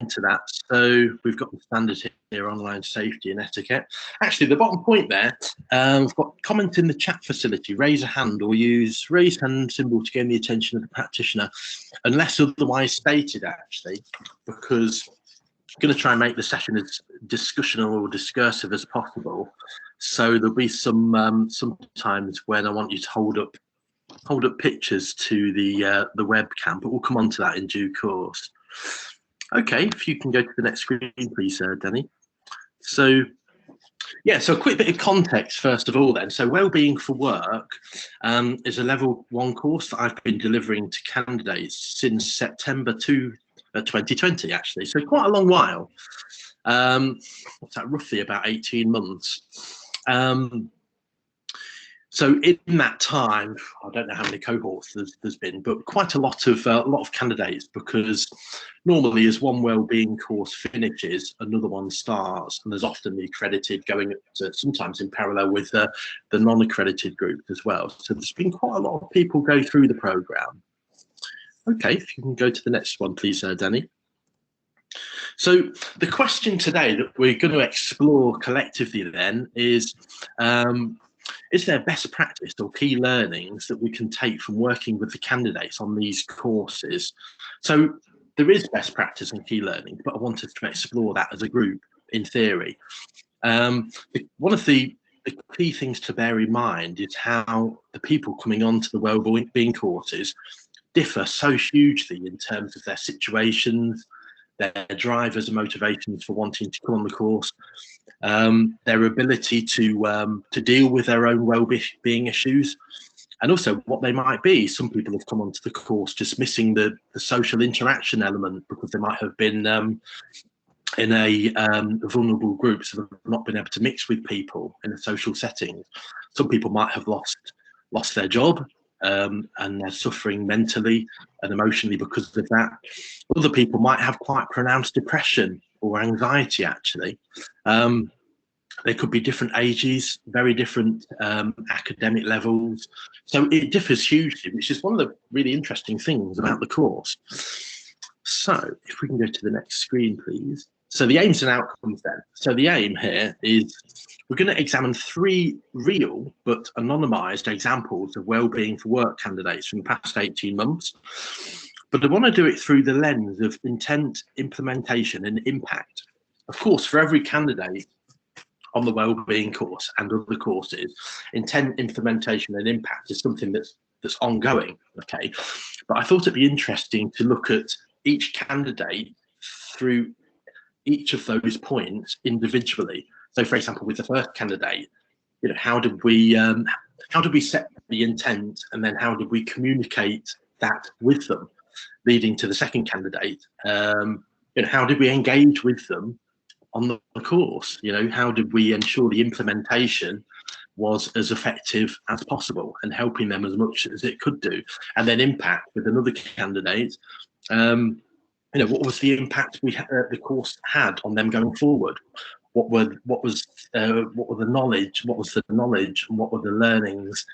into that. So we've got the standards here, online safety and etiquette. Actually, the bottom point there, we've got comment in the chat facility, raise a hand or use raise hand symbol to gain the attention of the practitioner, unless otherwise stated, actually, because I'm going to try and make the session as discussional or discursive as possible. So there'll be some times when I want you to hold up pictures to the webcam, but we'll come on to that in due course. Okay, if you can go to the next screen, please, Danny. So, yeah, so a quick bit of context first of all then. So wellbeing for work is a level 1 course that I've been delivering to candidates since September 2020, actually. So quite a long while. What's that, roughly about 18 months. So in that time, I don't know how many cohorts there's been, but quite a lot of candidates, because normally as one wellbeing course finishes, another one starts, and there's often the accredited going to, sometimes in parallel with the non-accredited group as well. So there's been quite a lot of people go through the programme. Okay, if you can go to the next one, please, Danny. So the question today that we're going to explore collectively then is there best practice or key learnings that we can take from working with the candidates on these courses? So there is best practice and key learnings, but I wanted to explore that as a group in theory. One of the key things to bear in mind is how the people coming onto the wellbeing courses differ so hugely in terms of their situations, their drivers and motivations for wanting to come on the course, their ability to deal with their own well-being issues, and also what they might be. Some people have come onto the course just missing the social interaction element because they might have been in a vulnerable group, so they've not been able to mix with people in a social setting. Some people might have lost their job, and they're suffering mentally and emotionally because of that. Other people might have quite pronounced depression or anxiety, actually. They could be different ages, very different academic levels. So it differs hugely, which is one of the really interesting things about the course. So if we can go to the next screen, please. So the aims and outcomes then. So the aim here is we're going to examine 3 real but anonymised examples of wellbeing for work candidates from the past 18 months. But I want to do it through the lens of intent, implementation and impact. Of course, for every candidate on the wellbeing course and other courses, intent, implementation and impact is something that's ongoing, okay? But I thought it'd be interesting to look at each candidate through each of those points individually. So, for example, with the first candidate, you know, how did we set the intent, and then how did we communicate that with them, leading to the second candidate? You know, how did we engage with them on the course? You know, how did we ensure the implementation was as effective as possible and helping them as much as it could do? And then impact with another candidate. You know, what was the impact the course had on them going forward? What was the knowledge? What was the knowledge, and what were the learnings?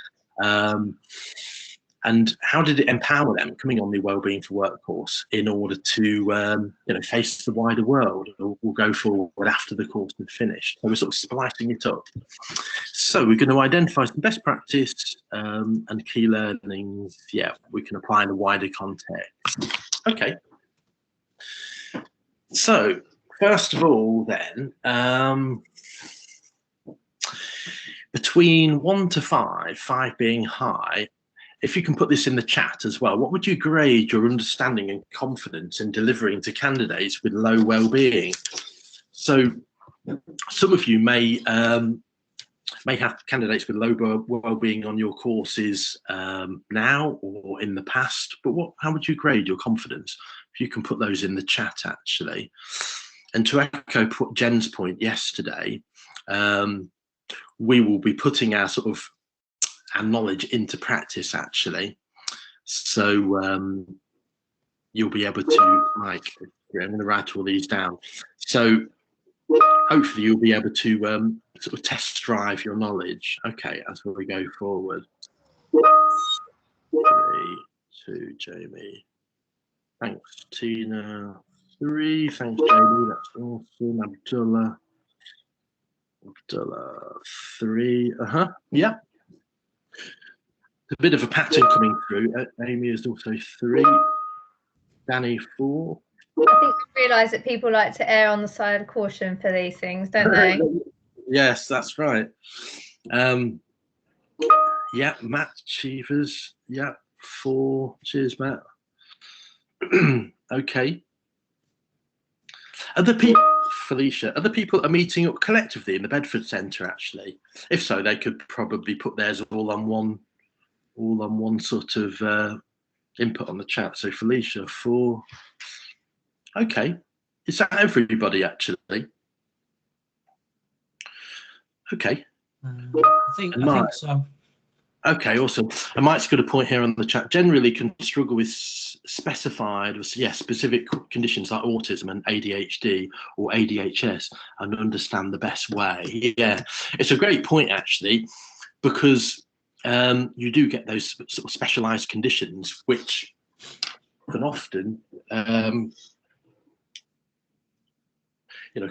And how did it empower them coming on the Wellbeing for Work course in order to you know, face the wider world or go forward after the course had finished? So we're sort of splicing it up. So we're going to identify some best practice and key learnings. Yeah, we can apply in a wider context. Okay. So first of all, then, between 1 to 5, 5 being high, if you can put this in the chat as well, what would you grade your understanding and confidence in delivering to candidates with low well-being? So some of you may have candidates with low well-being on your courses now or in the past, but how would you grade your confidence? If you can put those in the chat, actually. And to echo Jen's point yesterday, we will be putting our knowledge into practice, actually. So you'll be able to, I'm going to write all these down. So hopefully you'll be able to sort of test drive your knowledge. Okay, as we go forward. 3, 2, Jamie. Thanks, Tina. 3. Thanks, Jamie. That's awesome. Abdullah 3. Yeah. A bit of a pattern coming through. Amy is also 3. Danny 4. I think we realise that people like to err on the side of caution for these things, don't they? Yes, that's right. Yeah, Matt Cheevers. Yeah, 4. Cheers, Matt. Okay. Other people, Felicia, other people are meeting up collectively in the Bedford Centre, actually. If so, they could probably put theirs all on one sort of input on the chat. So Felicia, 4. Okay. Is that everybody, actually? Okay. I think so. Okay, awesome. And Mike's got a point here on the chat. Generally can struggle with specific conditions like autism and ADHD or ADHS and understand the best way. Yeah, it's a great point, actually, because you do get those sort of specialised conditions which can often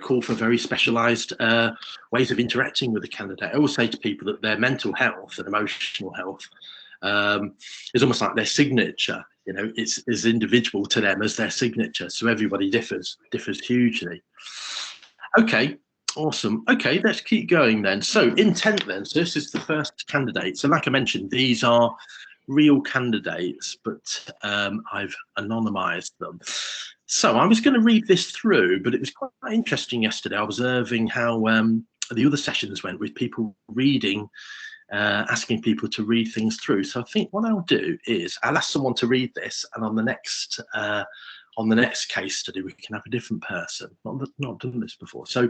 call for very specialised ways of interacting with the candidate. I always say to people that their mental health and emotional health is almost like their signature. It's as individual to them as their signature. So everybody differs hugely. Okay, awesome. Okay, let's keep going then. So intent then. So this is the first candidate. So like I mentioned, these are real candidates, but I've anonymised them. So I was going to read this through, but it was quite interesting yesterday observing how the other sessions went with people reading, asking people to read things through. So I think what I'll do is I'll ask someone to read this, and on the next case study we can have a different person. Not done this before. So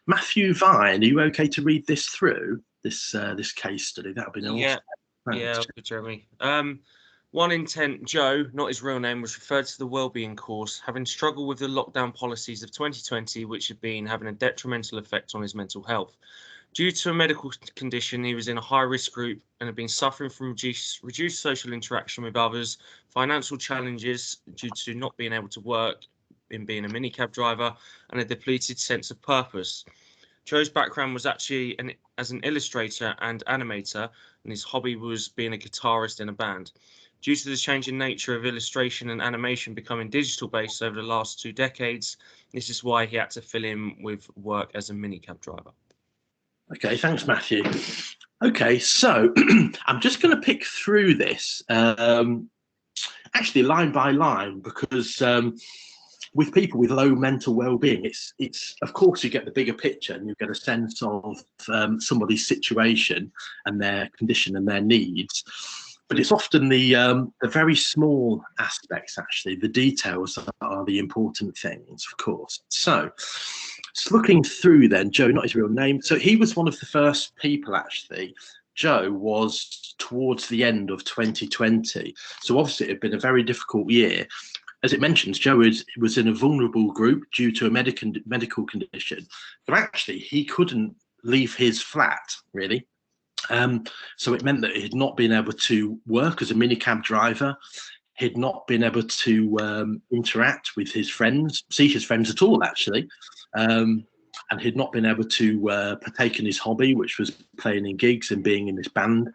Matthew Vine, are you okay to read this through, this case study? That would be awesome. Yeah. Yeah, good, Jeremy. One intent, Joe, not his real name, was referred to the wellbeing course, having struggled with the lockdown policies of 2020, which had been having a detrimental effect on his mental health. Due to a medical condition, he was in a high-risk group and had been suffering from reduced social interaction with others, financial challenges due to not being able to work in being a minicab driver, and a depleted sense of purpose. Joe's background was actually as an illustrator and animator, and his hobby was being a guitarist in a band. Due to the changing nature of illustration and animation becoming digital-based over the last 2 decades, this is why he had to fill in with work as a minicab driver. Okay, thanks, Matthew. Okay, so I'm just going to pick through this, actually line by line, because with people with low mental well-being, it's of course you get the bigger picture and you get a sense of somebody's situation and their condition and their needs, but it's often the very small aspects, actually, the details that are the important things, of course. So looking through then, Joe, not his real name, so he was one of the first people, actually. Joe was towards the end of 2020, so obviously it had been a very difficult year. As it mentions, Joe was in a vulnerable group due to a medical condition. So actually, he couldn't leave his flat, really. So it meant that he'd not been able to work as a minicab driver. He'd not been able to interact with his friends, see his friends at all, actually. And he'd not been able to partake in his hobby, which was playing in gigs and being in this band.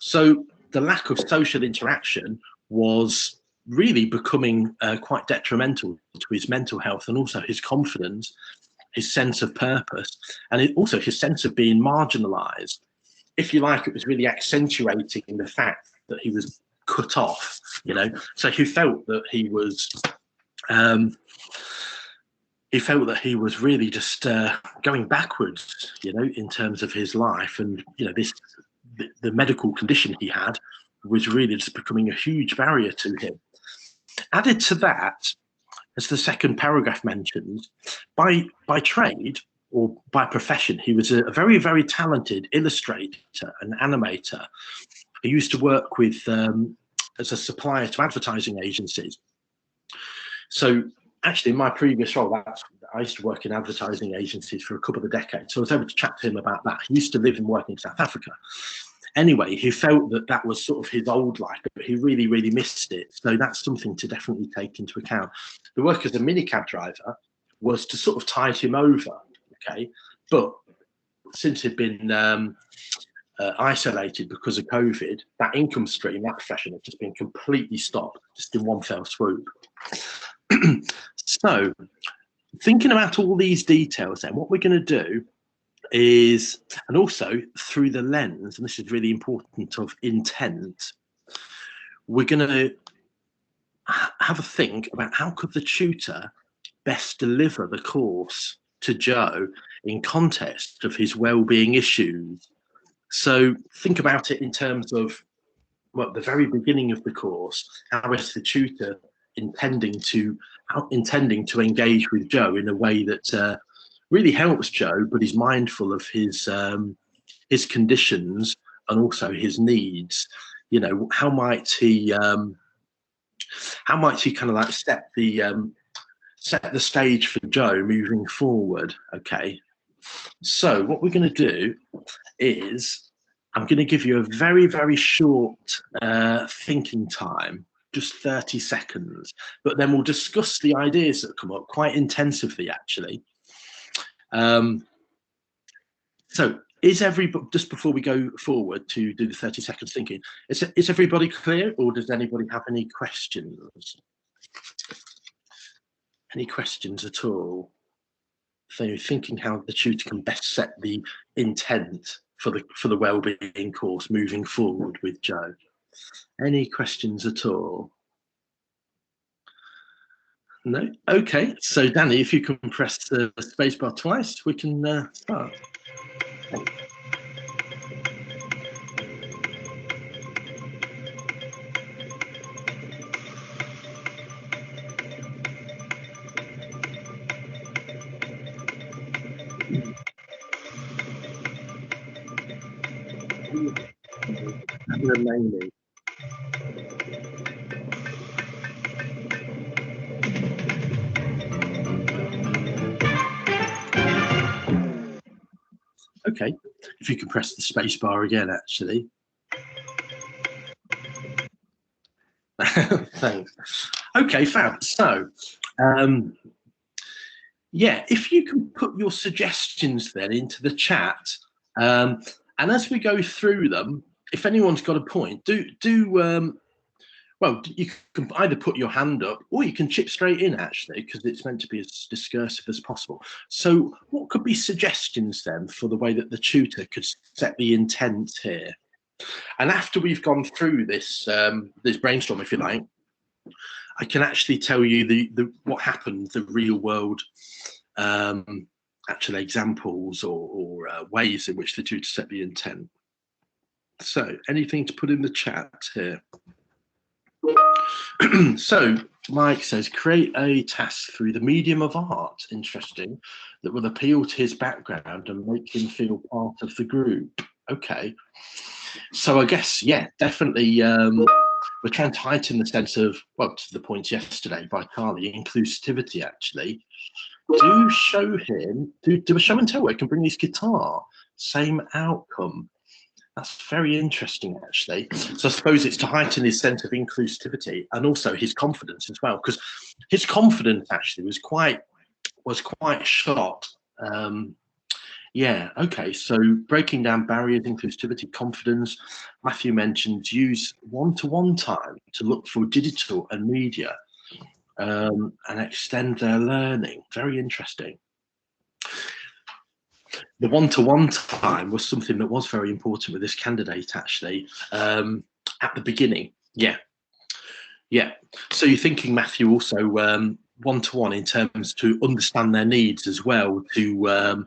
So the lack of social interaction was really becoming quite detrimental to his mental health and also his confidence, his sense of purpose, and also his sense of being marginalized. If you like, it was really accentuating the fact that he was cut off, so he felt that he was really just going backwards, in terms of his life. And the medical condition he had was really just becoming a huge barrier to him. Added to that, as the second paragraph mentions, by trade or by profession, he was a very, very talented illustrator and animator. He used to work with as a supplier to advertising agencies. So actually, in my previous role, I used to work in advertising agencies for a couple of decades. So I was able to chat to him about that. He used to live and work in South Africa. Anyway, he felt that that was sort of his old life, but he really, really missed it. So that's something to definitely take into account. The work as a minicab driver was to sort of tide him over, okay? But since he'd been isolated because of COVID, that income stream, that profession, had just been completely stopped, just in one fell swoop. So, thinking about all these details, then what we're going to do is, and also through the lens, and this is really important, of intent, we're going to have a think about how could the tutor best deliver the course to Joe in context of his well-being issues. So think about it in terms of, well, the very beginning of the course, how is the tutor intending to engage with Joe in a way that really helps Joe, but is mindful of his conditions and also his needs. You know, how might he kind of like set the stage for Joe moving forward? Okay, so what we're going to do is I'm going to give you a very, very short thinking time, just 30 seconds, but then we'll discuss the ideas that come up quite intensively, actually. So is everybody, just before we go forward to do the 30 seconds thinking, is everybody clear, or does anybody have any questions? Any questions at all? So you're thinking how the tutor can best set the intent for the wellbeing course moving forward with Joe. Any questions at all? No? Okay, so Danny, if you can press the spacebar twice, we can start. Thanks. Mainly. Okay, if you can press the space bar again, actually. Thanks. Okay, fab. So, yeah, if you can put your suggestions then into the chat, and as we go through them, if anyone's got a point, well, you can either put your hand up or you can chip straight in, actually, because it's meant to be as discursive as possible. So what could be suggestions then for the way that the tutor could set the intent here? And after we've gone through this this brainstorm, if you like, I can actually tell you the what happened, the real world actual examples or ways in which the tutor set the intent. So anything to put in the chat here? So Mike says, create a task through the medium of art, interesting, that will appeal to his background and make him feel part of the group. Okay, so I guess, yeah, definitely we're trying to heighten the sense of, well, to the points yesterday by Carly, inclusivity, actually. Do show him, do a show and tell where he can bring his guitar, same outcome. That's very interesting, actually. So I suppose it's to heighten his sense of inclusivity and also his confidence as well, because his confidence actually was quite shot. Yeah, okay, so breaking down barriers, inclusivity, confidence. Matthew mentioned use one-to-one time to look for digital and media and extend their learning. Very interesting. The one-to-one time was something that was very important with this candidate, actually, at the beginning. Yeah. So you're thinking, Matthew, also one-to-one in terms to understand their needs as well, to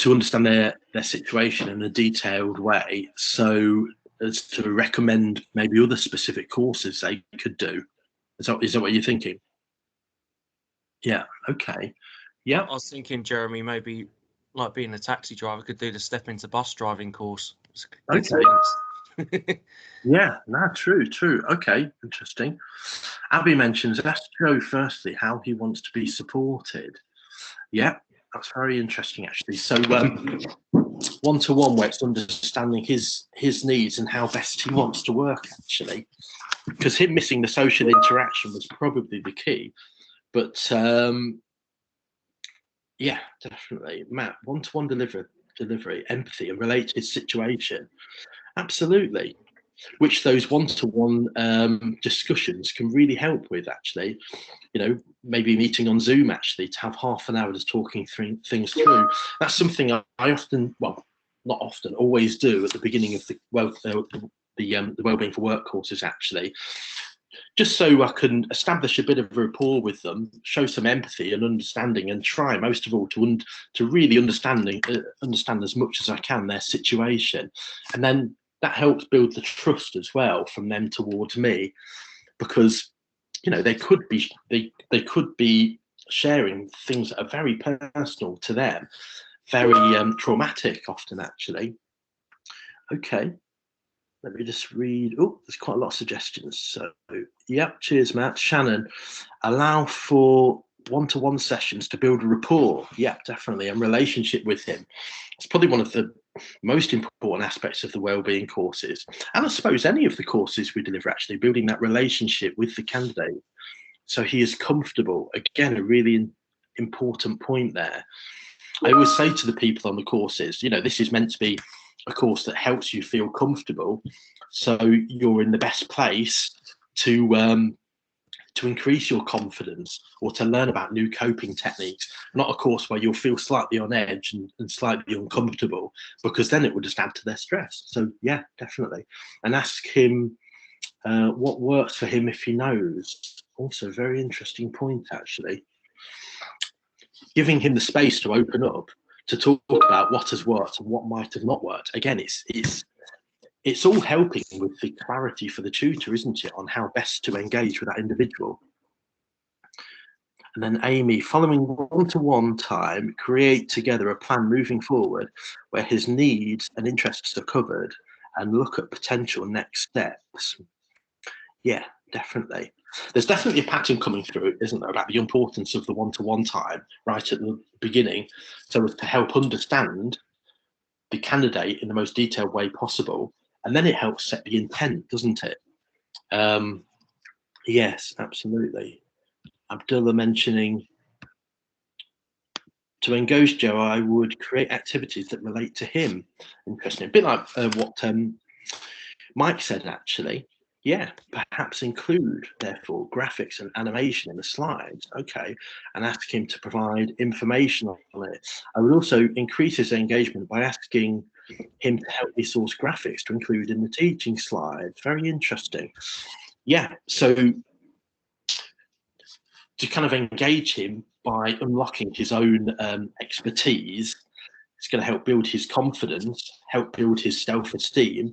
understand their situation in a detailed way, so as to recommend maybe other specific courses they could do. Is that what you're thinking? Yeah. Okay. Yeah. I was thinking, Jeremy, maybe like being a taxi driver could do the step into bus driving course. Okay. Yeah, no, true. Okay, interesting. Abby mentions, ask Joe firstly how he wants to be supported. Yeah, that's very interesting, actually. So one-to-one where it's understanding his needs and how best he wants to work, actually, because him missing the social interaction was probably the key. But yeah, definitely, Matt, one-to-one delivery, empathy, and relate to his situation. Absolutely, which those one-to-one discussions can really help with, actually. You know, maybe meeting on Zoom, actually, to have half an hour just talking things through. That's something I often, well, not often, always do at the beginning of the wellbeing for work courses, actually, just so I can establish a bit of rapport with them, show some empathy and understanding, and try most of all to really understand as much as I can their situation, and then that helps build the trust as well from them towards me, because you know they could be sharing things that are very personal to them, very traumatic often, actually. Okay, let me just read. Oh, there's quite a lot of suggestions. So, yep, cheers, Matt. Shannon, allow for one-to-one sessions to build a rapport. Yeah, definitely, and relationship with him. It's probably one of the most important aspects of the wellbeing courses, and I suppose any of the courses we deliver, actually, building that relationship with the candidate so he is comfortable. Again, a really important point there. I always say to the people on the courses, you know, this is meant to be a course that helps you feel comfortable, so you're in the best place to increase your confidence or to learn about new coping techniques, not a course where you'll feel slightly on edge and slightly uncomfortable, because then it would just add to their stress. So yeah, definitely. And ask him what works for him if he knows. Also, very interesting point, actually. Giving him the space to open up, to talk about what has worked and what might have not worked. Again, it's all helping with the clarity for the tutor, isn't it, on how best to engage with that individual. And then Amy, following one-to-one time, create together a plan moving forward where his needs and interests are covered and look at potential next steps. Yeah, definitely. There's definitely a pattern coming through, isn't there, about the importance of the one-to-one time right at the beginning, so as to help understand the candidate in the most detailed way possible. And then it helps set the intent, doesn't it? Yes, absolutely. Abdullah mentioning, to engage Joe, I would create activities that relate to him. Interesting. A bit like what Mike said, actually. Yeah, perhaps include, therefore, graphics and animation in the slides. Okay, and ask him to provide information on it. I would also increase his engagement by asking him to help me source graphics to include in the teaching slides. Very interesting. Yeah, so to kind of engage him by unlocking his own expertise, it's going to help build his confidence, help build his self-esteem,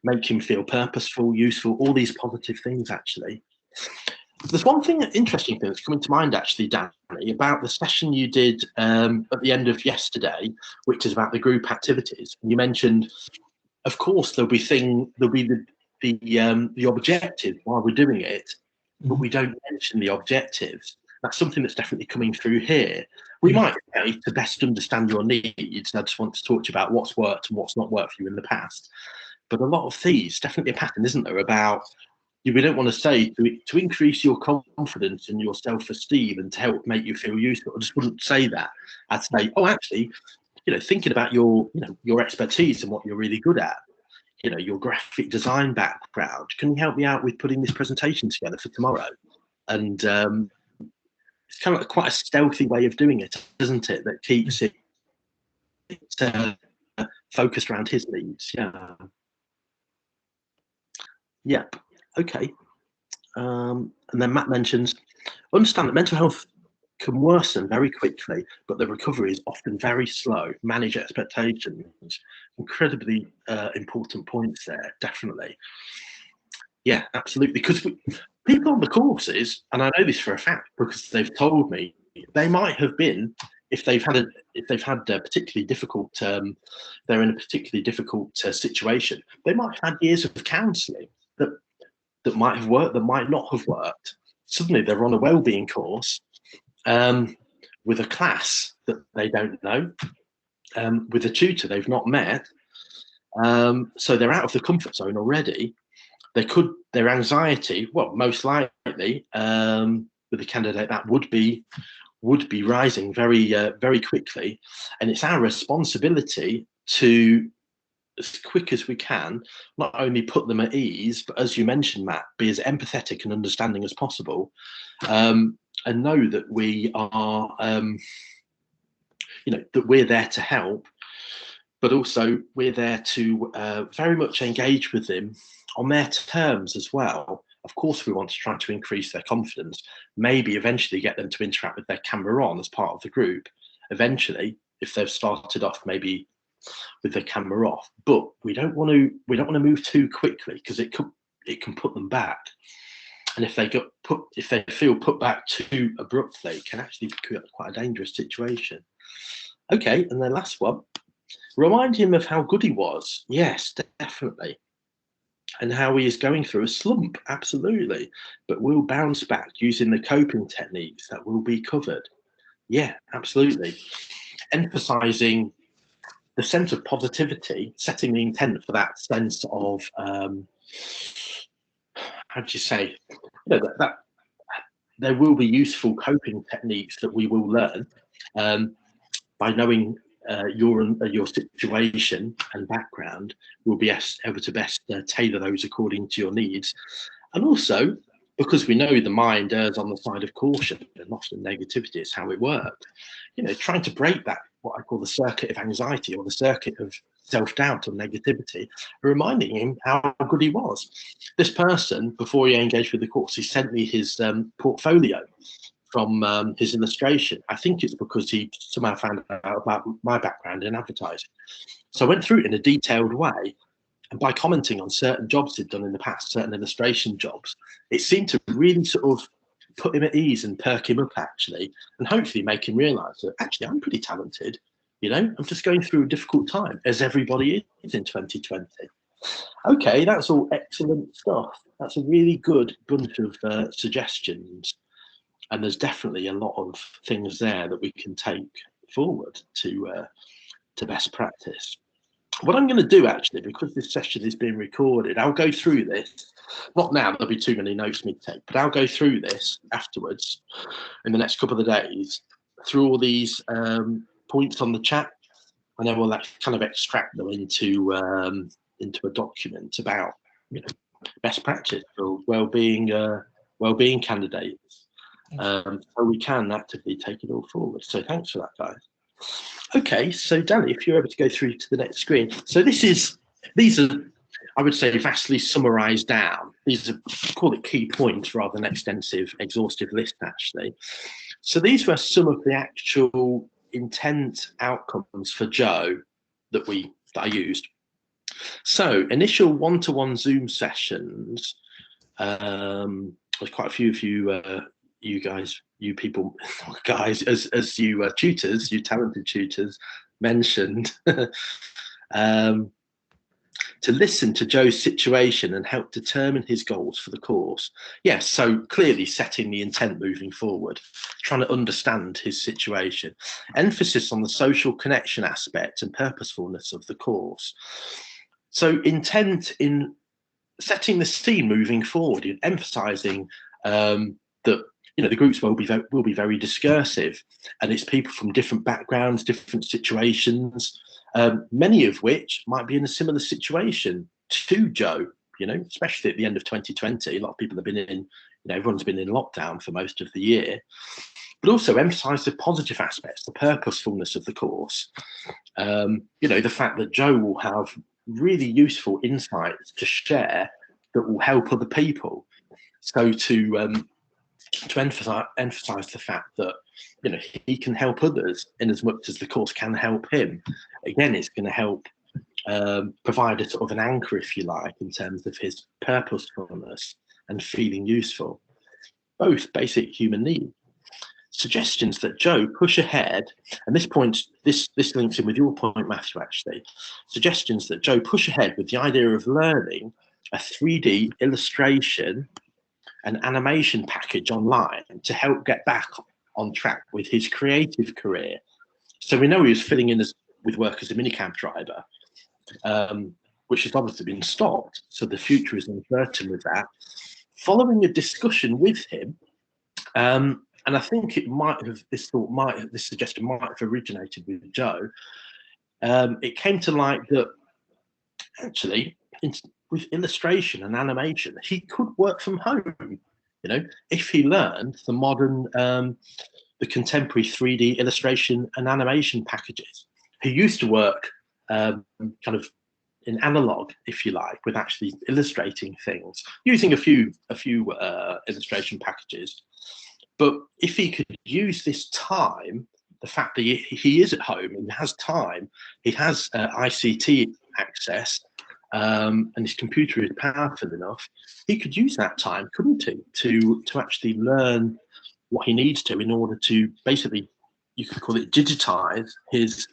make him feel purposeful, useful, all these positive things, actually. There's one thing, interesting thing that's coming to mind, actually, Danny, about the session you did at the end of yesterday, which is about the group activities. You mentioned, of course, there'll be the objective while we're doing it, but we don't mention the objectives. That's something that's definitely coming through here. We might say, to best understand your needs, I just want to talk to you about what's worked and what's not worked for you in the past. But a lot of these, definitely a pattern, isn't there, about we don't want to say to increase your confidence and your self-esteem and to help make you feel useful. I just wouldn't say that. I'd say, oh, actually, you know, thinking about your expertise and what you're really good at, you know, your graphic design background, can you help me out with putting this presentation together for tomorrow? And it's kind of like quite a stealthy way of doing it, isn't it? That keeps it focused around his needs. Yeah. Yep. Okay. And then Matt mentions, understand that mental health can worsen very quickly, but the recovery is often very slow. Manage expectations. Incredibly important points there, definitely. Yeah, absolutely. Because people on the courses, and I know this for a fact because they've told me, they might have been, if they've had a particularly difficult, they're in a particularly difficult situation, they might have had years of counselling that might have worked, that might not have worked. Suddenly they're on a wellbeing course with a class that they don't know, with a tutor they've not met. So they're out of the comfort zone already. Their anxiety, well, most likely, with a candidate, that would be rising very quickly. And it's our responsibility to, as quick as we can, not only put them at ease, but as you mentioned, Matt, be as empathetic and understanding as possible, and know that we are, that we're there to help, but also we're there to very much engage with them on their terms as well. Of course, we want to try to increase their confidence, maybe eventually get them to interact with their camera on as part of the group. Eventually, if they've started off maybe with their camera off, but we don't want to move too quickly, because it can put them back. And if they feel put back too abruptly, it can actually create quite a dangerous situation. Okay, and then last one, remind him of how good he was. Yes, definitely. And how he is going through a slump, absolutely. But we'll bounce back using the coping techniques that will be covered. Yeah, absolutely. Emphasizing the sense of positivity, setting the intent for that sense of, how do you say, that there will be useful coping techniques that we will learn by knowing your situation and background. We'll be able to best tailor those according to your needs. And also, because we know the mind errs on the side of caution and often negativity is how it works, trying to break that, what I call the circuit of anxiety, or the circuit of self-doubt or negativity, reminding him how good he was. This person, before he engaged with the course, he sent me his portfolio from his illustration. I think it's because he somehow found out about my background in advertising. So I went through it in a detailed way, and by commenting on certain jobs he'd done in the past, certain illustration jobs, it seemed to really sort of put him at ease and perk him up, actually, and hopefully make him realise that actually I'm pretty talented. I'm just going through a difficult time, as everybody is in 2020. Okay, that's all excellent stuff. That's a really good bunch of suggestions. And there's definitely a lot of things there that we can take forward to best practice. What I'm going to do, actually, because this session is being recorded, I'll go through this. Not now, there'll be too many notes for me to take, but I'll go through this afterwards in the next couple of days, through all these points on the chat, and then we'll kind of extract them into a document about best practice for wellbeing candidates. So we can actively take it all forward. So thanks for that, guys. Okay, so Danny, if you're able to go through to the next screen. So these are, I would say, vastly summarized down. These are, call it key points rather than extensive, exhaustive list, actually. So these were some of the actual intent outcomes for Joe that I used. So initial one-to-one Zoom sessions, there's quite a few of you guys, you people, guys, as you tutors, you talented tutors, mentioned, to listen to Joe's situation and help determine his goals for the course. Yes, so clearly setting the intent moving forward, trying to understand his situation. Emphasis on the social connection aspect and purposefulness of the course. So intent in setting the scene moving forward, in emphasising that the groups will be very discursive, and it's people from different backgrounds, different situations, many of which might be in a similar situation to Joe. Especially at the end of 2020, a lot of people have been in, everyone's been in lockdown for most of the year. But also emphasise the positive aspects, the purposefulness of the course. The fact that Joe will have really useful insights to share that will help other people. So to emphasize the fact that he can help others in as much as the course can help him. Again, it's going to help provide a sort of an anchor, if you like, in terms of his purposefulness and feeling useful. Both basic human needs. Suggestions that Joe push ahead, and this links in with your point, Matthew, actually. Suggestions that Joe push ahead with the idea of learning a 3D illustration and animation package online to help get back on track with his creative career. So we know he was filling in as with work as a minicab driver, which has obviously been stopped. So the future is uncertain with that. Following a discussion with him, and I think it might have, this suggestion might have originated with Joe. It came to light that actually, with illustration and animation, he could work from home. You know, if he learned the modern, the contemporary 3D illustration and animation packages. He used to work kind of in analog, if you like, with actually illustrating things using a few illustration packages. But if he could use this time, the fact that he is at home and has time, he has ICT access, and his computer is powerful enough, he could use that time, couldn't he, to actually learn what he needs to in order to basically, you could call it, digitize his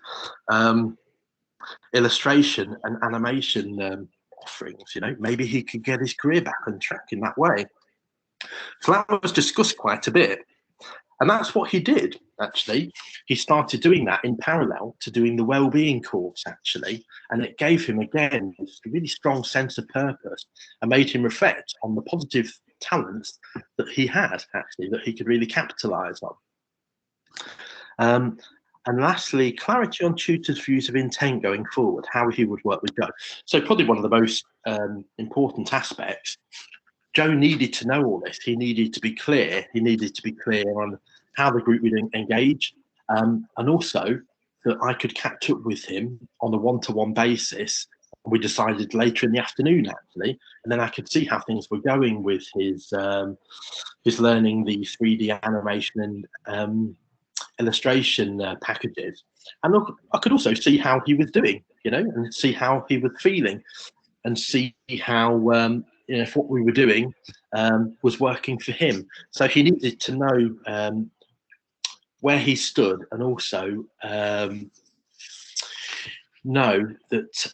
illustration and animation offerings. You know, maybe he could get his career back on track in that way. So that was discussed quite a bit. And that's what he did, actually. He started doing that in parallel to doing the wellbeing course, actually. And it gave him, again, a really strong sense of purpose and made him reflect on the positive talents that he had, actually, that he could really capitalize on. And lastly, clarity on Tutor's views of intent going forward, how he would work with Joe. So probably one of the most important aspects. Joe needed to know all this. He needed to be clear. He needed to be clear on how the group would engage, and also that I could catch up with him on a one-to-one basis. We decided later in the afternoon, actually, and then I could see how things were going with his learning the 3D animation and illustration packages. And look, I could also see how he was doing, you know, and see how he was feeling, and see how you know, if what we were doing was working for him. So he needed to know where he stood, and also know that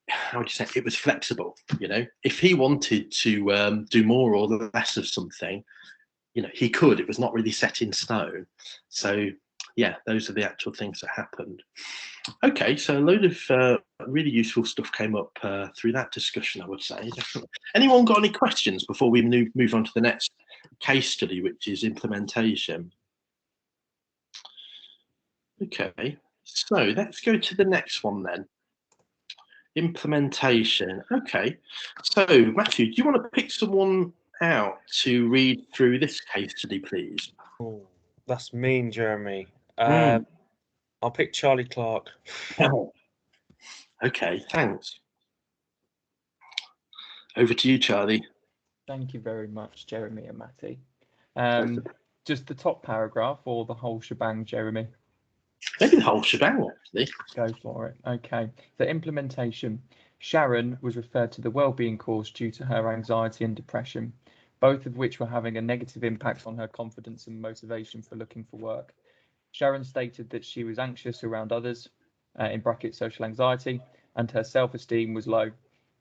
how would you say, it was flexible. You know, if he wanted to do more or less of something, you know, he could. It was not really set in stone. So yeah, those are the actual things that happened. Okay, so a load of really useful stuff came up through that discussion, I would say. Definitely. Anyone got any questions before we move on to the next case study, which is implementation? Okay, so let's go to the next one then. Implementation. Okay, so Matthew, do you want to pick someone out to read through this case study, please? Oh, that's mean, Jeremy. I'll pick Charlie Clark. Oh. Okay, thanks. Over to you, Charlie. Thank you very much, Jeremy and Matty. Just the top paragraph or the whole shebang, Jeremy? Maybe the whole shebang, actually. Go for it. Okay. So implementation. Sharon was referred to the wellbeing course due to her anxiety and depression, both of which were having a negative impact on her confidence and motivation for looking for work. Sharon stated that she was anxious around others, in brackets social anxiety, and her self-esteem was low.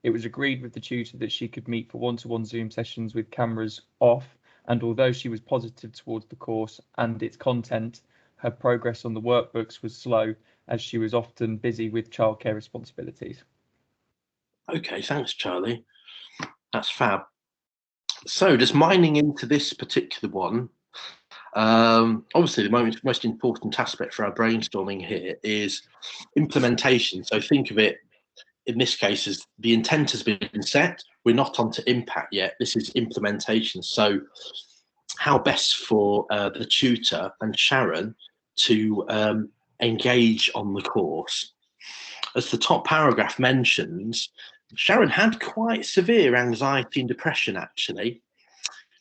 It was agreed with the tutor that she could meet for one-to-one Zoom sessions with cameras off, and although she was positive towards the course and its content, her progress on the workbooks was slow as she was often busy with childcare responsibilities. Okay, thanks, Charlie. That's fab. So just mining into this particular one, obviously the most important aspect for our brainstorming here is implementation. So think of it in this case as the intent has been set. We're not onto impact yet. This is implementation. So how best for the tutor and Sharon to engage on the course. As the top paragraph mentions, Sharon had quite severe anxiety and depression, actually.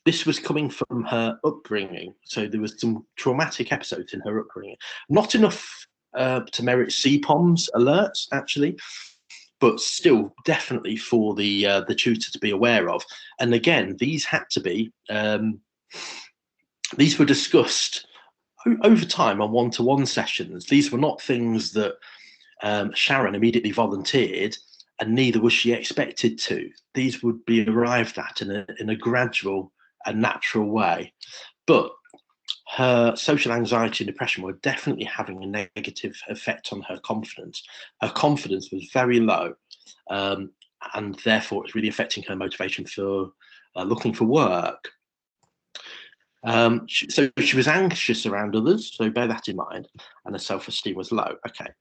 This was coming from her upbringing. So there was some traumatic episodes in her upbringing. Not enough to merit CPOMS alerts, actually, but still definitely for the tutor to be aware of. And again, these had to be, these were discussed over time on one-to-one sessions. These were not things that Sharon immediately volunteered, and neither was she expected to. These would be arrived at in a gradual and natural way. But her social anxiety and depression were definitely having a negative effect on her confidence. Her confidence was very low, and therefore it's really affecting her motivation for looking for work. So she was anxious around others, so bear that in mind, and her self-esteem was low. Okay.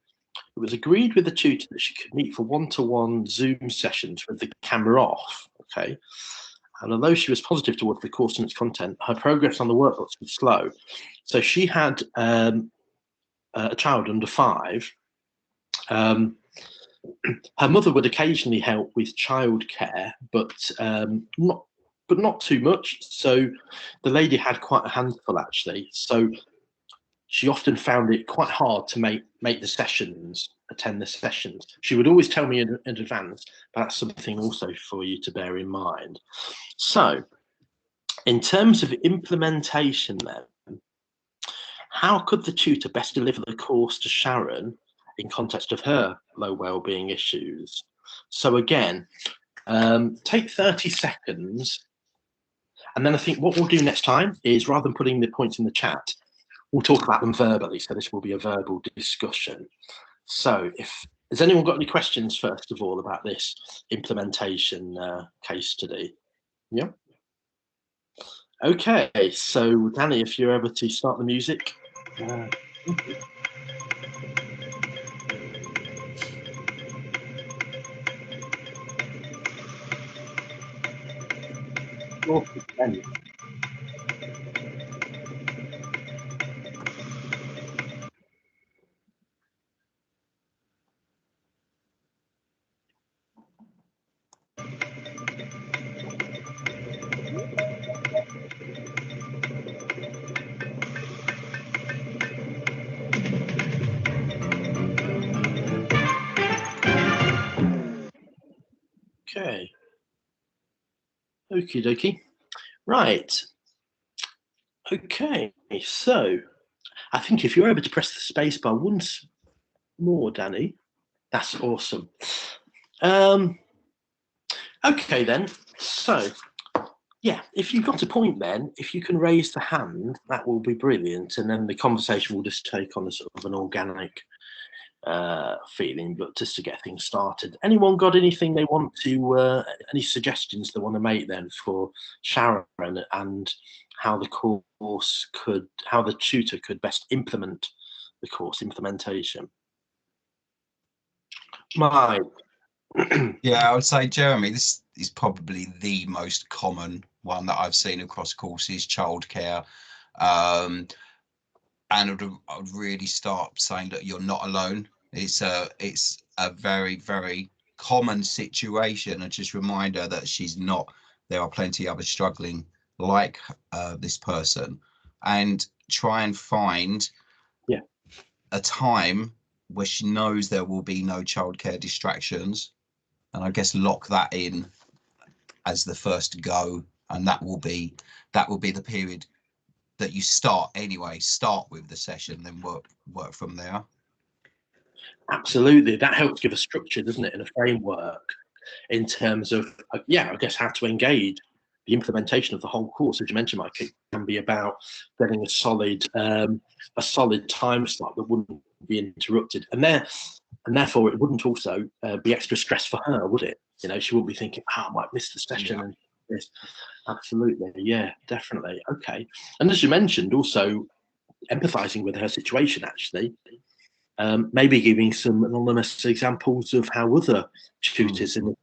It was agreed with the tutor that she could meet for one-to-one Zoom sessions with the camera off. Okay. And although she was positive towards the course and its content, her progress on the workbooks was slow. So she had a child under 5. Her mother would occasionally help with childcare, but not too much. So the lady had quite a handful, actually. So she often found it quite hard to make the sessions, attend the sessions. She would always tell me in advance, but that's something also for you to bear in mind. So in terms of implementation then, how could the tutor best deliver the course to Sharon in context of her low wellbeing issues? So again, take 30 seconds. And then I think what we'll do next time is, rather than putting the points in the chat, we'll talk about them verbally. So this will be a verbal discussion. So has anyone got any questions, first of all, about this implementation case study? Yeah. Okay, so Danny, if you're able to start the music. Okay. Okie dokie. Right. Okay, so I think if you're able to press the space bar once more, Danny, that's awesome. Okay then, so yeah, if you've got a point then, if you can raise the hand, that will be brilliant, and then the conversation will just take on a sort of an organic feeling, but just to get things started. Anyone got anything they want to, any suggestions they want to make then for Sharon and how the course could, how the tutor could best implement the course implementation? Mike. Yeah, I would say, Jeremy, this is probably the most common one that I've seen across courses, childcare. And I'd really start saying that you're not alone. It's a very, very common situation, and just remind her that she's not. There are plenty of others struggling like this person, and try and find a time where she knows there will be no childcare distractions, and I guess lock that in as the first go, and that will be the period that you start anyway. Start with the session, then work from there. Absolutely, that helps give a structure, doesn't it, and a framework in terms of I guess how to engage the implementation of the whole course. As you mentioned, Mike, it can be about getting a solid time slot that wouldn't be interrupted, and therefore it wouldn't also be extra stress for her, would it? You know, she wouldn't be thinking, I might miss the session. And this. Absolutely, yeah, definitely. Okay, and as you mentioned, also empathizing with her situation, actually. Maybe giving some anonymous examples of how other tutors in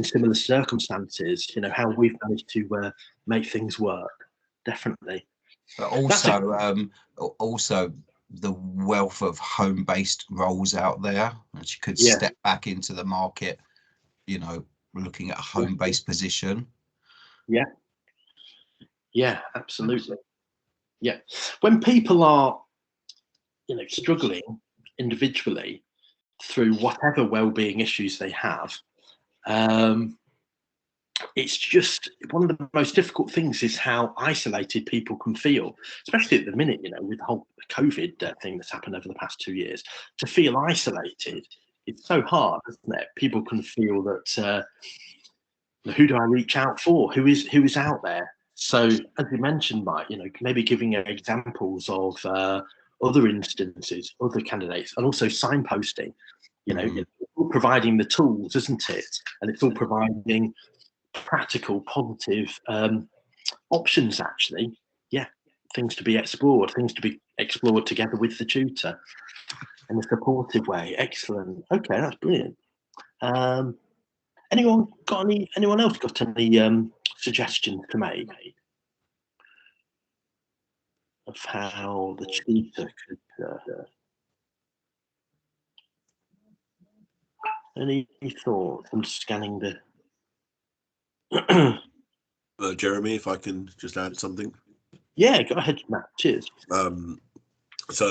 similar circumstances, you know, how we've managed to make things work. Definitely. But also the wealth of home-based roles out there, and you could step back into the market, you know, looking at a home-based position. Yeah, absolutely. Yeah, when people are, you know, struggling individually through whatever well-being issues they have, it's just one of the most difficult things is how isolated people can feel, especially at the minute, you know, with the whole COVID thing that's happened over the past 2 years. To feel isolated, it's so hard, isn't it? People can feel that who do I reach out for? Who is out there? So as you mentioned, Mike, maybe giving examples of other instances, other candidates, and also signposting. It's all providing the tools, isn't it? And it's all providing practical, positive options, actually. Yeah, things to be explored together with the tutor in a supportive way. Excellent. Okay, that's brilliant. Anyone else got any suggestions to make of how the tutor could any thoughts? I'm scanning the Jeremy, if I can just add something. Yeah, go ahead, Matt. Cheers. So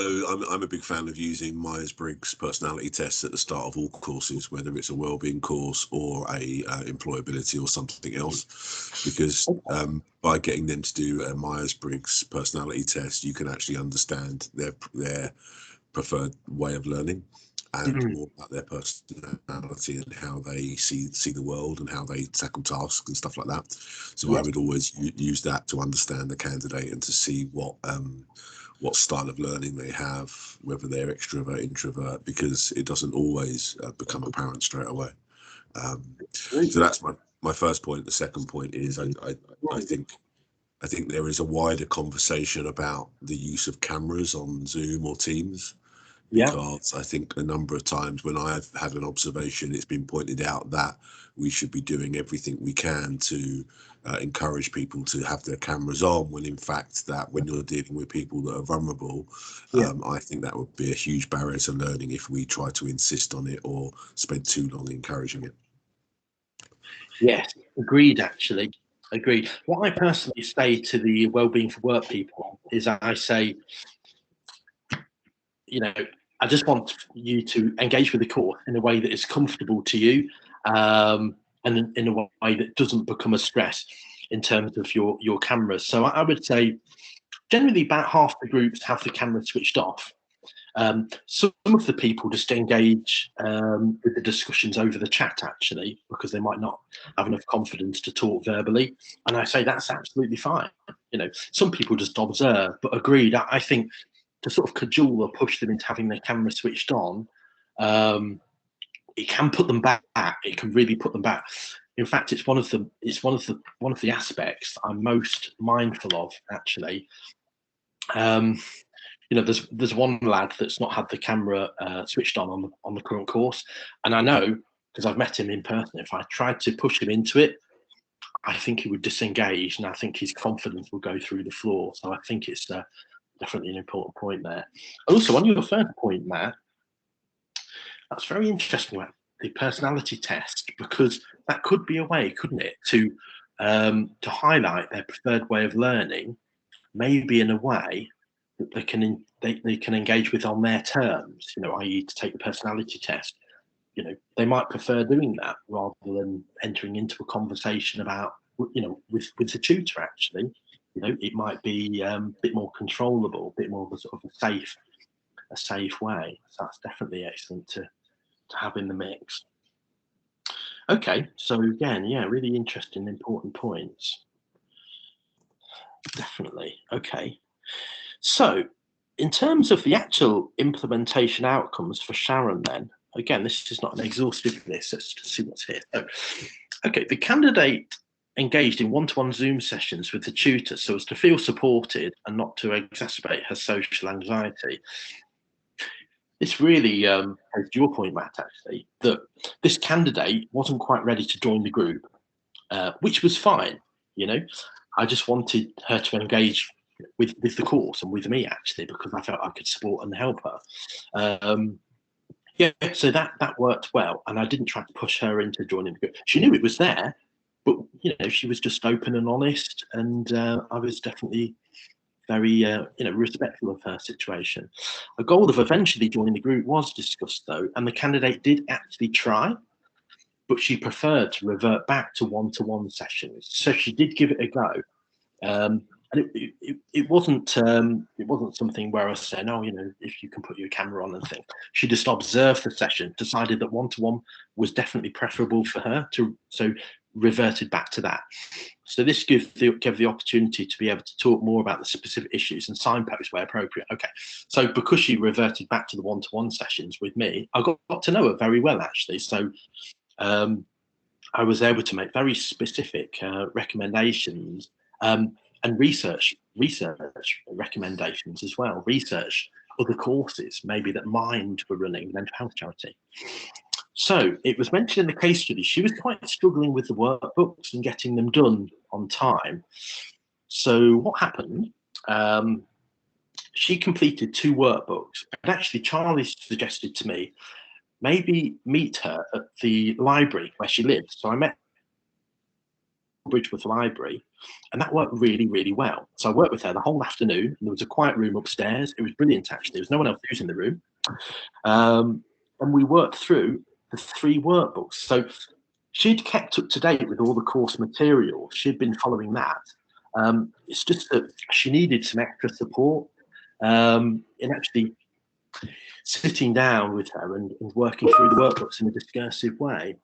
I'm a big fan of using Myers-Briggs personality tests at the start of all courses, whether it's a wellbeing course or a employability or something else, because by getting them to do a Myers-Briggs personality test, you can actually understand their preferred way of learning and more about their personality and how they see the world and how they tackle tasks and stuff like that. So I would always use that to understand the candidate and to see what style of learning they have, whether they're extrovert, introvert, because it doesn't always become apparent straight away. So that's my first point. The second point is I think there is a wider conversation about the use of cameras on Zoom or Teams, because I think a number of times when I've had an observation, it's been pointed out that we should be doing everything we can to encourage people to have their cameras on, when in fact that when you're dealing with people that are vulnerable, I think that would be a huge barrier to learning if we try to insist on it or spend too long encouraging it. Yes, agreed, actually. Agreed. What I personally say to the wellbeing for work people is I say, I just want you to engage with the course in a way that is comfortable to you, and in a way that doesn't become a stress in terms of your cameras. So I would say generally about half the groups have the camera switched off. Some of the people just engage with the discussions over the chat, actually, because they might not have enough confidence to talk verbally. And I say that's absolutely fine. Some people just observe, but agreed. I think to sort of cajole or push them into having their camera switched on, it can put them back. It can really put them back. In fact, it's one of the aspects I'm most mindful of, actually. There's one lad that's not had the camera switched on the current course, and I know because I've met him in person. If I tried to push him into it, I think he would disengage, and I think his confidence will go through the floor. So I think it's definitely an important point there. Also, on your third point, Matt, that's very interesting about the personality test, because that could be a way, couldn't it, to highlight their preferred way of learning, maybe in a way that they can engage with on their terms, i.e. to take the personality test. They might prefer doing that rather than entering into a conversation about, with the tutor, actually. It might be a bit more controllable, a bit more of a sort of a safe way. So that's definitely excellent to have in the mix. Okay, so again, really interesting, important points. Definitely. Okay. So in terms of the actual implementation outcomes for Sharon, then, again, this is not an exhaustive list. Let's just see what's here. So, okay, the candidate engaged in one-to-one Zoom sessions with the tutor so as to feel supported and not to exacerbate her social anxiety. This really goes to your point, Matt, actually, that this candidate wasn't quite ready to join the group, which was fine. I just wanted her to engage with the course and with me, actually, because I felt I could support and help her. So that worked well, and I didn't try to push her into joining the group. She knew it was there, but she was just open and honest, and I was definitely very respectful of her situation. A goal of eventually joining the group was discussed, though, and the candidate did actually try, but she preferred to revert back to one-to-one sessions. So she did give it a go. And it wasn't something where I was saying, if you can put your camera on and things. She just observed the session, decided that one-to-one was definitely preferable for her. So reverted back to that. So this gave the opportunity to be able to talk more about the specific issues and signpost where appropriate. Okay, so because she reverted back to the one-to-one sessions with me, I got to know her very well, actually. So I was able to make very specific recommendations and research recommendations as well. Research other courses, maybe that Mind were running, mental health charity. So it was mentioned in the case study, she was quite struggling with the workbooks and getting them done on time. So what happened? She completed 2 workbooks, and actually Charlie suggested to me, maybe meet her at the library where she lives. So I met Bridgeworth Library, and that worked really, really well. So I worked with her the whole afternoon, and there was a quiet room upstairs. It was brilliant, actually. There was no one else using the room. And we worked through the 3 workbooks. So she'd kept up to date with all the course material. She'd been following that. It's just that she needed some extra support in actually sitting down with her and working through the workbooks in a discursive way.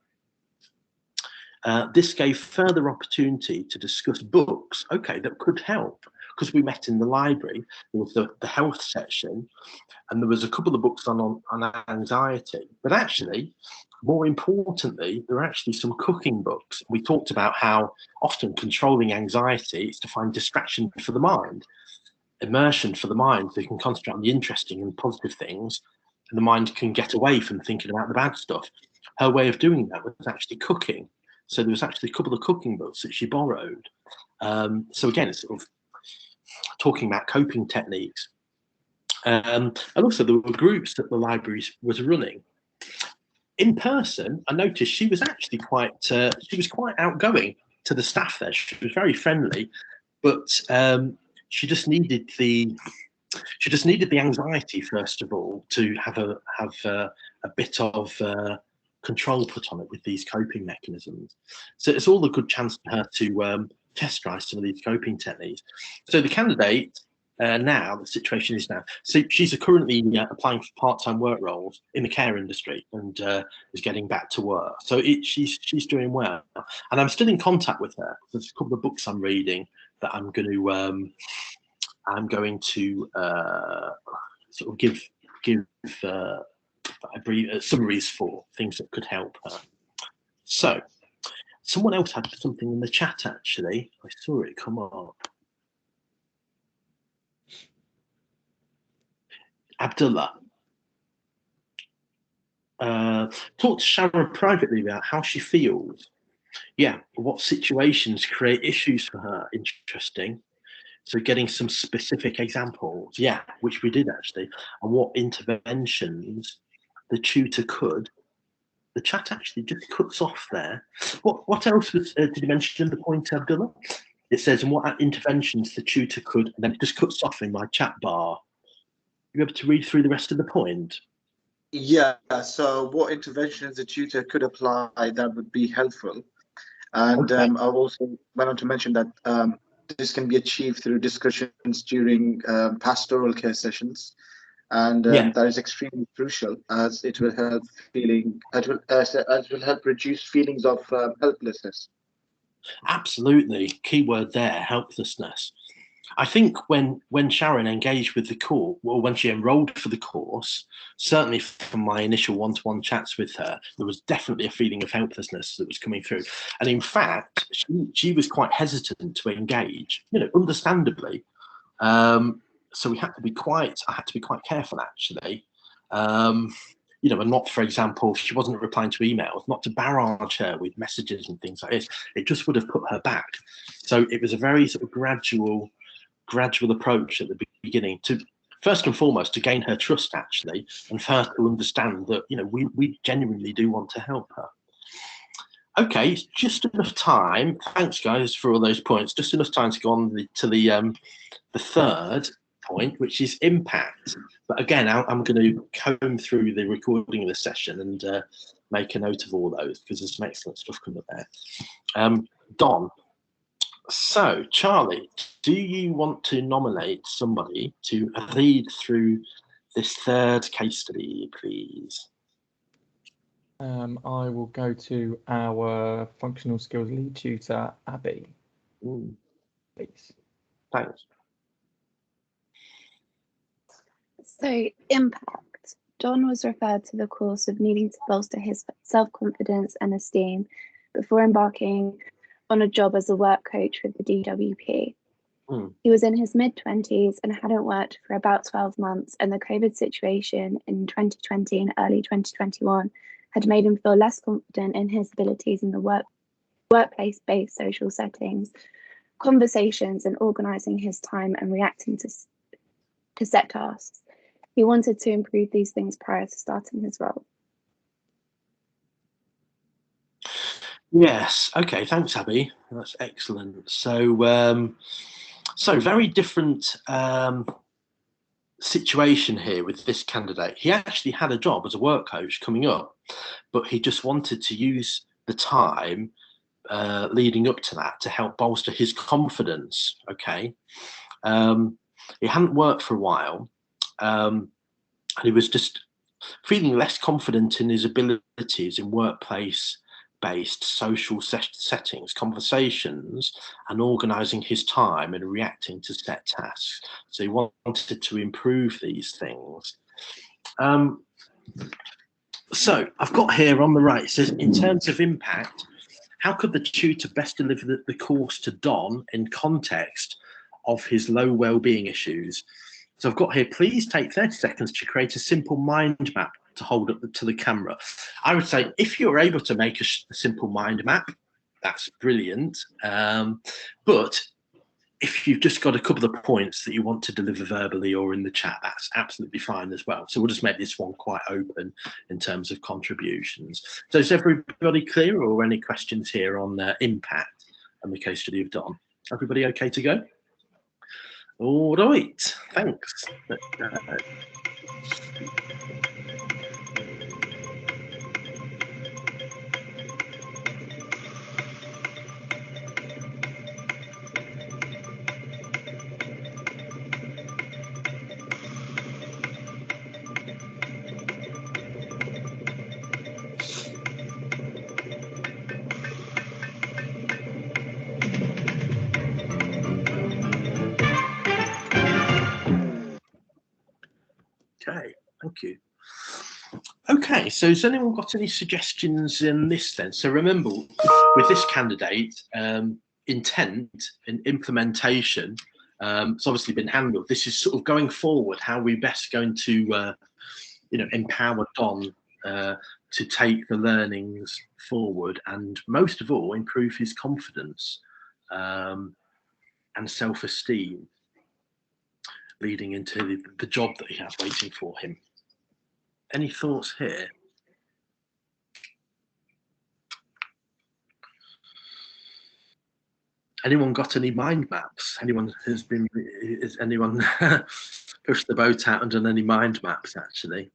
This gave further opportunity to discuss books, okay, that could help, because we met in the library. There was the health section, and there was a couple of books on anxiety. But actually, more importantly, there were actually some cooking books. We talked about how often controlling anxiety is to find distraction for the mind, immersion for the mind, so you can concentrate on the interesting and positive things, and the mind can get away from thinking about the bad stuff. Her way of doing that was actually cooking. So there was actually a couple of cooking books that she borrowed. So again, it's sort of talking about coping techniques. And also there were groups that the library was running. In person, I noticed she was actually quite outgoing to the staff there. She was very friendly, but she just needed the anxiety, first of all, to have a bit of control put on it with these coping mechanisms. So it's all a good chance for her to test drive some of these coping techniques. So the candidate now, the situation is now, so she's currently applying for part-time work roles in the care industry and is getting back to work. So she's doing well, and I'm still in contact with her. There's a couple of books I'm reading that I'm going to sort of give summaries for things that could help her. So someone else had something in the chat, actually. I saw it come up. Abdullah. Talk to Sharon privately about how she feels. Yeah, what situations create issues for her. Interesting. So getting some specific examples, yeah, which we did actually, and what interventions the tutor could. The chat actually just cuts off there. What else was, did you mention the point, Abdullah? It says, and what interventions the tutor could, and then it just cuts off in my chat bar. You able to read through the rest of the point? Yeah, so what interventions the tutor could apply that would be helpful. And Okay. I've also went on to mention that this can be achieved through discussions during pastoral care sessions, and that is extremely crucial, as it will help help reduce feelings of helplessness. Absolutely, keyword there, helplessness. I think when Sharon engaged with the course, well, when she enrolled for the course, certainly from my initial one-to-one chats with her, there was definitely a feeling of helplessness that was coming through. And in fact, she was quite hesitant to engage, understandably. So I had to be quite careful, actually. And not, for example, if she wasn't replying to emails, not to barrage her with messages and things like this. It just would have put her back. So it was a very sort of gradual approach at the beginning, to first and foremost to gain her trust, actually, and for her to understand that we genuinely do want to help her. Okay, just enough time. Thanks, guys, for all those points. Just enough time to go on to the third point, which is impact. But again, I'm going to comb through the recording of the session and make a note of all those, because there's some excellent stuff coming up there. Don. So, Charlie, do you want to nominate somebody to read through this third case study, please? I will go to our functional skills lead tutor, Abby, please. Thanks. So, impact. Don was referred to the course of needing to bolster his self-confidence and esteem before embarking on a job as a work coach with the DWP. He was in his mid-20s and hadn't worked for about 12 months, and the COVID situation in 2020 and early 2021 had made him feel less confident in his abilities in the workplace-based social settings, conversations, and organising his time and reacting to set tasks. He wanted to improve these things prior to starting his role. Yes. Okay. Thanks, Abby. That's excellent. So, so very different situation here with this candidate. He actually had a job as a work coach coming up, but he just wanted to use the time leading up to that to help bolster his confidence. Okay. He hadn't worked for a while, and he was just feeling less confident in his abilities in workplace-based social settings, conversations, and organising his time and reacting to set tasks. So he wanted to improve these things. So I've got here on the right, it says, in terms of impact, how could the tutor best deliver the course to Don in context of his low wellbeing issues? So I've got here, please take 30 seconds to create a simple mind map to hold up to the camera. I would say if you're able to make a simple mind map, that's brilliant. But if you've just got a couple of points that you want to deliver verbally or in the chat, that's absolutely fine as well. So we'll just make this one quite open in terms of contributions. So is everybody clear, or any questions here on impact and the case study of Don? Everybody okay to go? All right, thanks. Okay, thank you. Okay, so has anyone got any suggestions in this then? So remember, with this candidate, intent and implementation, it's obviously been handled. This is sort of going forward, how we're best going to, empower Don to take the learnings forward, and most of all, improve his confidence and self-esteem, leading into the job that he has waiting for him. Any thoughts here? Anyone got any mind maps? Has anyone pushed the boat out and done any mind maps, actually?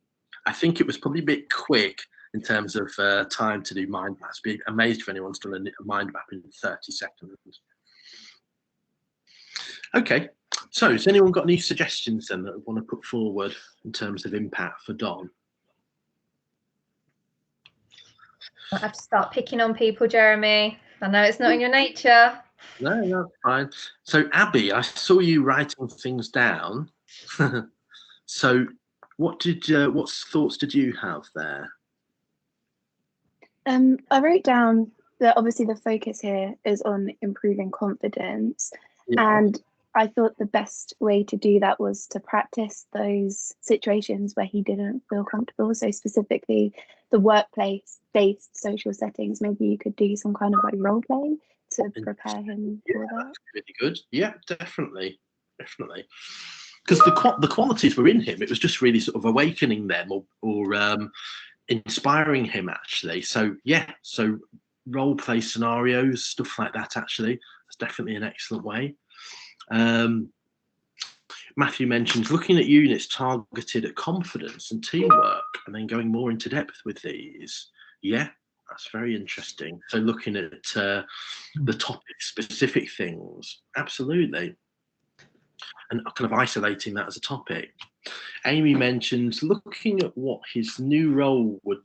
I think it was probably a bit quick in terms of time to do mind maps. Be amazed if anyone's done a mind map in 30 seconds. Okay, so has anyone got any suggestions then that I want to put forward in terms of impact for Don? I have to start picking on people, Jeremy. I know it's not in your nature. No, that's fine. So Abby, I saw you writing things down. So what thoughts did you have there? I wrote down that obviously the focus here is on improving confidence, and I thought the best way to do that was to practice those situations where he didn't feel comfortable. So specifically the workplace-based social settings, maybe you could do some kind of like role play to prepare him for that. That's really good. Yeah, definitely. Because the qualities were in him. It was just really sort of awakening them or inspiring him, actually. So yeah, so role play scenarios, stuff like that, actually. That's definitely an excellent way. Matthew mentions looking at units targeted at confidence and teamwork and then going more into depth with these. Yeah, that's very interesting. So looking at the topic specific things, absolutely. And kind of isolating that as a topic. Amy mentions looking at what his new role would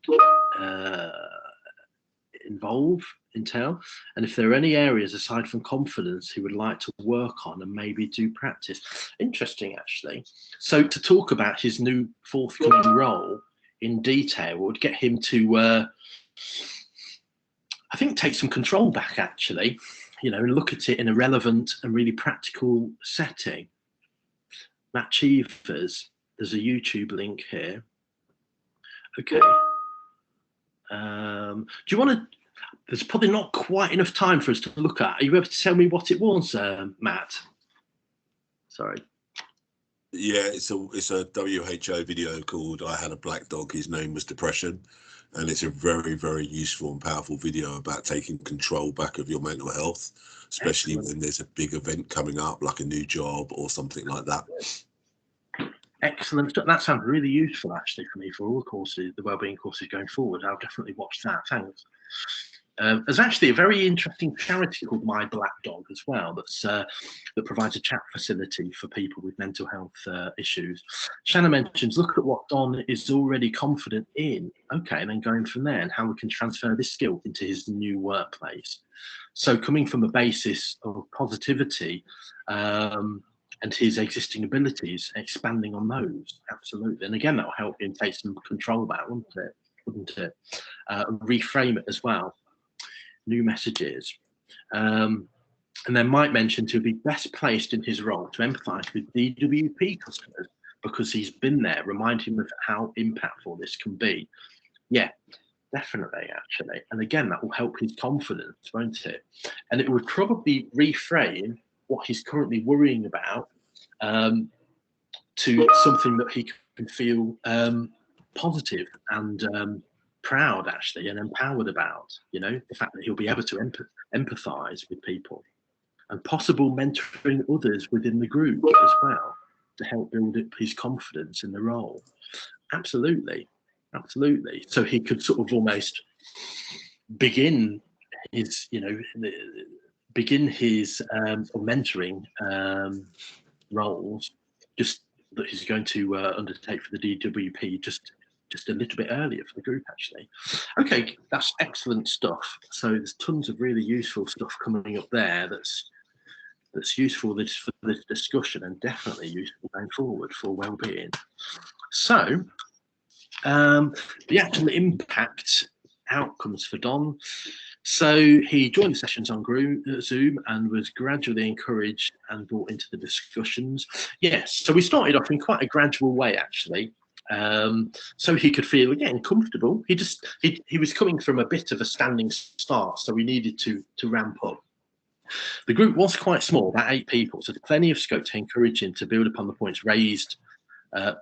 entail, and if there are any areas aside from confidence he would like to work on and maybe do practice. Interesting, actually. So to talk about his new forthcoming role in detail would get him to I think take some control back, actually, you know, and look at it in a relevant and really practical setting. Matt Cheevers, there's a YouTube link here. Okay. Do you want to? There's probably not quite enough time for us to look at. Are you able to tell me what it was, Matt? Sorry. Yeah, it's a WHO video called "I Had a Black Dog. His Name Was Depression," and it's a very, very useful and powerful video about taking control back of your mental health, especially when there's a big event coming up, like a new job or something like that. Excellent. That sounds really useful, actually, for me, for all the courses, the wellbeing courses going forward. I'll definitely watch that. Thanks. There's actually a very interesting charity called My Black Dog as well, that provides a chat facility for people with mental health issues. Shanna mentions, look at what Don is already confident in. Okay, and then going from there, and how we can transfer this skill into his new workplace. So coming from a basis of positivity and his existing abilities, expanding on those, absolutely. And again, that will help him take some control back, wouldn't it? Reframe it as well. New messages. And then Mike mentioned he'll be best placed in his role to empathise with DWP customers because he's been there. Remind him of how impactful this can be. Yeah, definitely, actually. And again, that will help his confidence, won't it? And it would probably reframe what he's currently worrying about to something that he can feel positive and proud, actually, and empowered about. You know, the fact that he'll be able to empathise with people, and possible mentoring others within the group as well to help build up his confidence in the role. Absolutely, absolutely. So he could sort of almost begin his, you know, mentoring roles just that he's going to undertake for the DWP just a little bit earlier for the group, actually. Okay, that's excellent stuff. So there's tons of really useful stuff coming up there that's useful for this discussion, and definitely useful going forward for wellbeing. So the actual impact outcomes for Don. So he joined the sessions on Zoom and was gradually encouraged and brought into the discussions. Yes, so we started off in quite a gradual way, actually. So he could feel again comfortable. He was coming from a bit of a standing start, so we needed to ramp up. The group was quite small, about 8 people, so there's plenty of scope to encourage him to build upon the points raised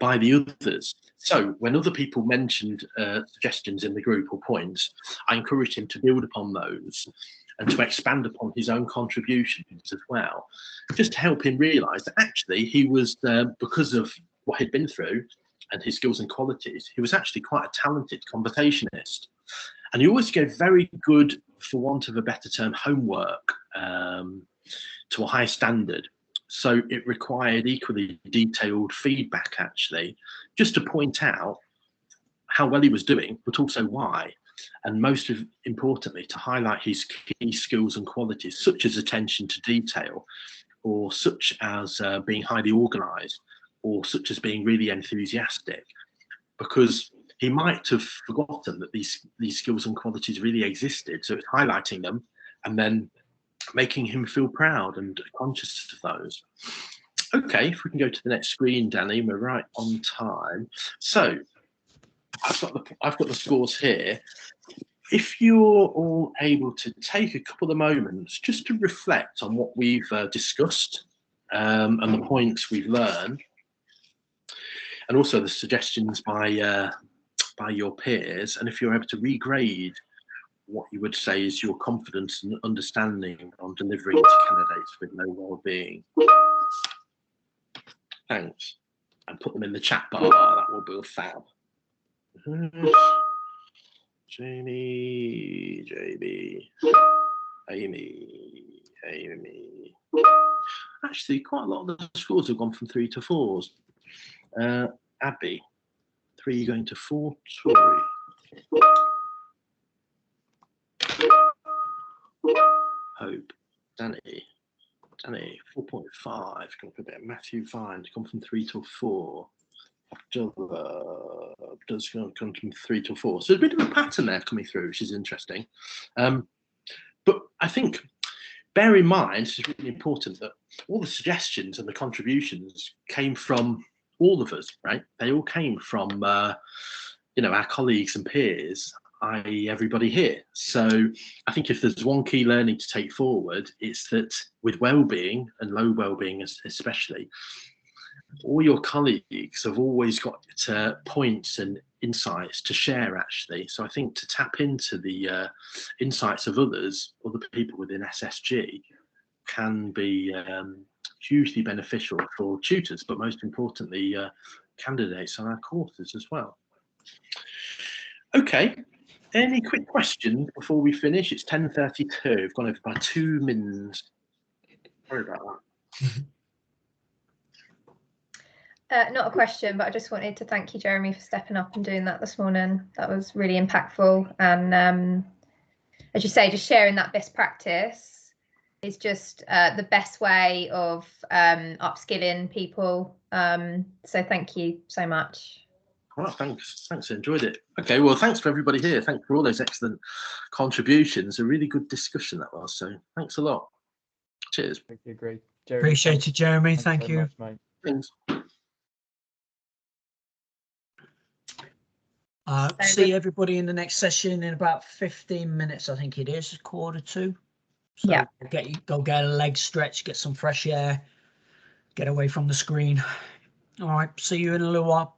by the others. So when other people mentioned suggestions in the group or points, I encouraged him to build upon those and to expand upon his own contributions as well, just to help him realise that actually he was, because of what he'd been through and his skills and qualities, he was actually quite a talented conversationist. And he always gave very good, for want of a better term, homework to a high standard. So it required equally detailed feedback, actually, just to point out how well he was doing, but also why. And most importantly, to highlight his key skills and qualities, such as attention to detail, or such as being highly organised, or such as being really enthusiastic, because he might have forgotten that these skills and qualities really existed. So it's highlighting them and then making him feel proud and conscious of those. Okay, if we can go to the next screen, Danny, we're right on time. So I've got the scores here. If you're all able to take a couple of moments just to reflect on what we've discussed and the points we've learned, and also the suggestions by your peers, and if you're able to regrade what you would say is your confidence and understanding on delivering to candidates with no well-being. Thanks. And put them in the chat bar. That will be fab. Jamie, JB, Amy. Actually, quite a lot of the scores have gone from 3 to 4s. Abby, 3 going to 4. Sorry. Hope, Danny, 4.5. Going for a bit of Matthew Vine, come from 3 till 4. Does come from 3 till 4. So there's a bit of a pattern there coming through, which is interesting. But I think, bear in mind, it's really important that all the suggestions and the contributions came from all of us, right? They all came from, our colleagues and peers, i.e. everybody here. So I think if there's one key learning to take forward, it's that with wellbeing and low wellbeing especially, all your colleagues have always got points and insights to share, actually. So I think to tap into the insights of others, other people within SSG, can be hugely beneficial for tutors, but most importantly, candidates on our courses as well. Okay, any quick questions before we finish? It's 10:32. We've gone over by 2 minutes. Sorry about that. Not a question, but I just wanted to thank you, Jeremy, for stepping up and doing that this morning. That was really impactful. And as you say, just sharing that best practice is just the best way of upskilling people. So thank you so much. Well, thanks. I enjoyed it. Okay, well, thanks for everybody here. Thanks for all those excellent contributions. A really good discussion that was. So thanks a lot. Cheers. I agree. Jeremy, Appreciate it, Jeremy. thanks Thank so you. much, mate. Thanks. See everybody in the next session in about 15 minutes, I think it is, 1:45. So yeah, go get a leg stretch, get some fresh air, get away from the screen. All right, see you in a little while.